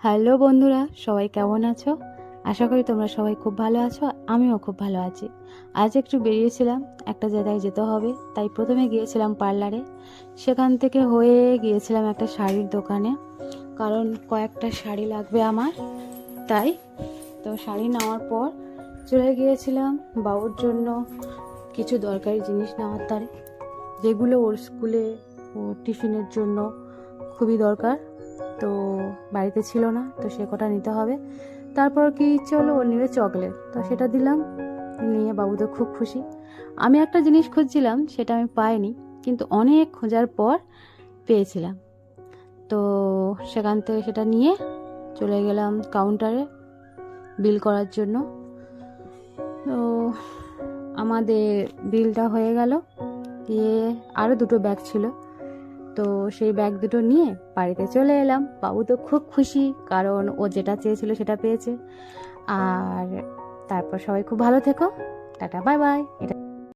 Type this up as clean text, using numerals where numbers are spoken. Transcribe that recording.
Hello বন্ধুরা, সবাই কেমন আছো? আশা করি তোমরা সবাই খুব ভালো আছো। আমিও খুব ভালো আছি। আজ একটু বেরিয়েছিলাম, একটা জায়গায় যেতে হবে, তাই প্রথমে গিয়েছিলাম পার্লারে। সেখান থেকে হয়ে গিয়েছিলাম একটা শাড়ির দোকানে, কারণ কয়েকটা শাড়ি লাগবে আমার। তাই তো শাড়ি নেওয়ার পর চলে গিয়েছিলাম বাবুর জন্য কিছু দরকারি জিনিস নেওয়ার তারে, যেগুলো ওর স্কুলে ও টিফিনের জন্য খুবই দরকার। তো বাড়িতে ছিল না, তো সে কটা নিতে হবে। তারপর কি ইচ্ছে হলো, ও নেবে চকলেট, তো সেটা দিলাম। নিয়ে বাবু তো খুব খুশি। আমি একটা জিনিস খুঁজছিলাম, সেটা আমি পাইনি, কিন্তু অনেক খোঁজার পর পেয়েছিলাম। তো সেখান থেকে সেটা নিয়ে চলে গেলাম কাউন্টারে বিল করার জন্য। তো আমাদের বিলটা হয়ে গেল। দিয়ে আরও দুটো ব্যাগ ছিল, তো সেই ব্যাগ দুটো নিয়ে বাড়িতে চলে এলাম। বাবু তো খুব খুশি, কারণ ও যেটা চেয়েছিল সেটা পেয়েছে। আর তারপর সবাই খুব ভালো থেকো, টাটা বাই বাই। এটা